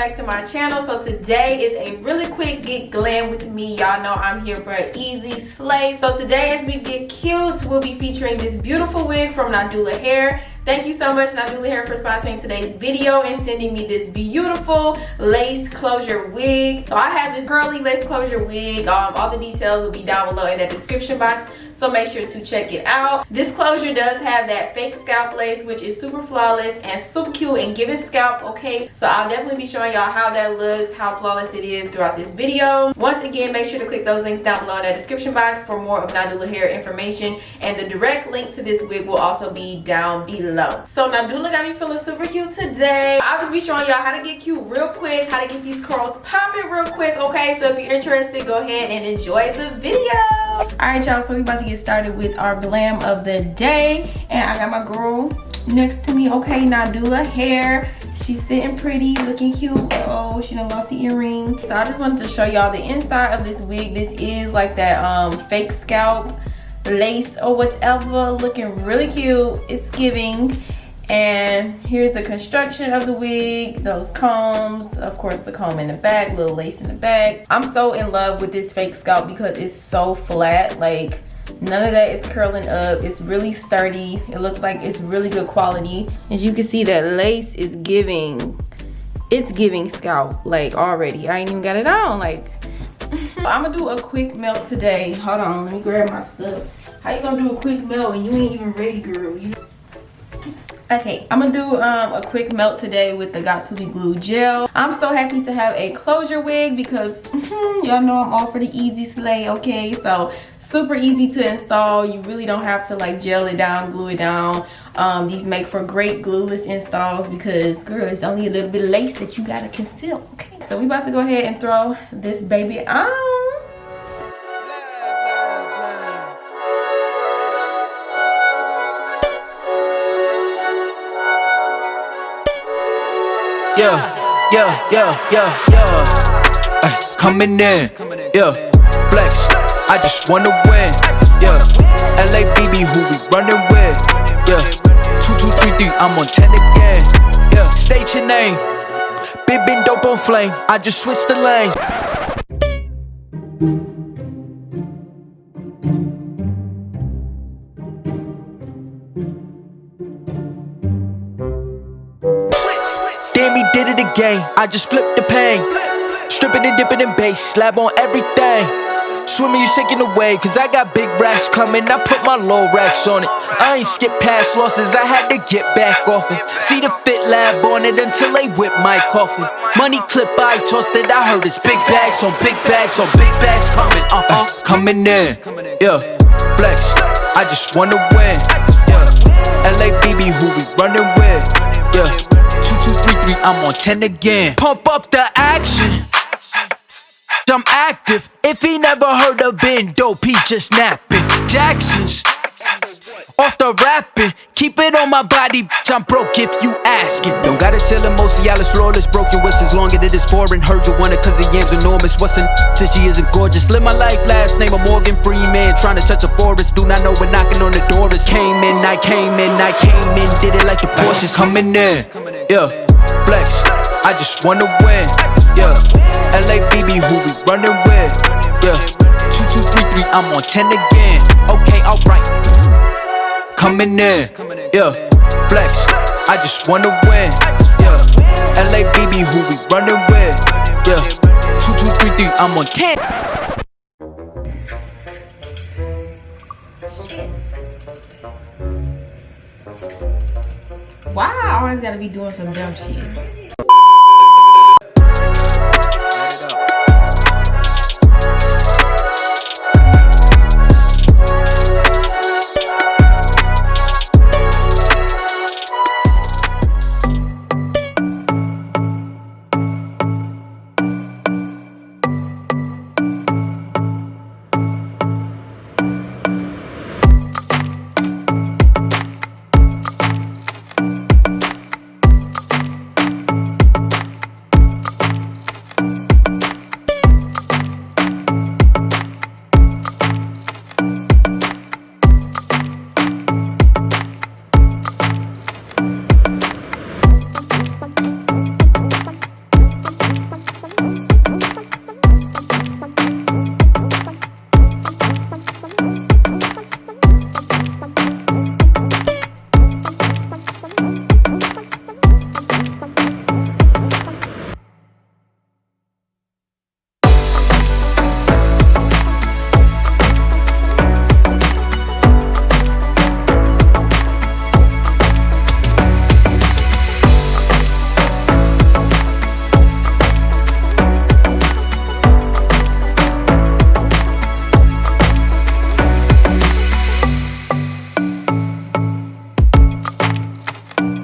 back to my channel. So today is a really quick get glam with me. Y'all know I'm here for an easy slay. So today as we get cute, we'll be featuring this beautiful wig from Nadula Hair. Thank you so much, Nadula Hair, for sponsoring today's video and sending me this beautiful lace closure wig. So I have this curly lace closure wig. All the details will be down below in the description box, so make sure to check it out. This closure does have that fake scalp lace, which is super flawless and super cute and giving scalp, okay? So I'll definitely be showing y'all how that looks, how flawless it is throughout this video. Once again, make sure to click those links down below in the description box for more of Nadula Hair information, and the direct link to this wig will also be down below. So Nadula got me feeling super cute today. I'll just be showing y'all how to get cute real quick, how to get these curls popping real quick, okay? So if you're interested, go ahead and enjoy the video. Alright y'all, so we about to get started with our glam of the day, and I got my girl next to me, okay? Nadula Hair. She's sitting pretty, looking cute. Oh, she done lost the earring. So I just wanted to show y'all the inside of this wig. This is like that fake scalp lace or whatever, looking really cute. It's giving. And here's the construction of the wig, those combs, of course the comb in the back, little lace in the back. I'm so in love with this fake scalp because it's so flat, like none of that is curling up. It's really sturdy. It looks like it's really good quality. As you can see, that lace is giving, it's giving scalp like already. I ain't even got it on, like I'm gonna do a quick melt today. Hold on, let me grab my stuff. How you gonna do a quick melt when you ain't even ready, girl? Okay, I'm gonna do a quick melt today with the Got2b glue gel. I'm so happy to have a closure wig because y'all know I'm all for the easy slay, okay? So super easy to install. You really don't have to like gel it down, glue it down. These make for great glueless installs because girl, it's only a little bit of lace that you gotta conceal, okay? So we about to go ahead and throw this baby on. Coming in, flex, I just wanna win, LABB, who we running with, 2233, I'm on 10 again, state your name, been dope on flame, I just switched the lane. Damn, he did it again, I just flipped the pain. Stripping and dipping in bass, slab on everything. Swimming, you sinking away, cause I got big racks coming. I put my low racks on it. I ain't skip past losses, I had to get back off it. See the fit lab on it until they whip my coffin. Money clip, I tossed it, I heard it's big bags on big bags on big bags coming. Coming in, flex, I just wanna win, LABB, who we running with, 2233, I'm on 10 again. Pump up the action, I'm active. If he never heard of been dope, he just napping. Jackson's off the rapping, keep it on my body, I'm broke if you asking. Don't gotta sell him, Cialis, flawless, broken whips as long as it is foreign. Heard you want it cause the yam's enormous. What's in since she isn't gorgeous? Live my life, last name of Morgan Freeman. Trying to touch a forest, do not know when knocking on the door is. Came in, did it like the Porsches. Coming in, flex, I just wanna win, LABB, who we running with, 2233, I'm on 10 again. Okay, alright. Coming in, flex, I just wanna win, LABB, who we running with, 2233, I'm on 10. Wow, I always gotta be doing some dumb shit.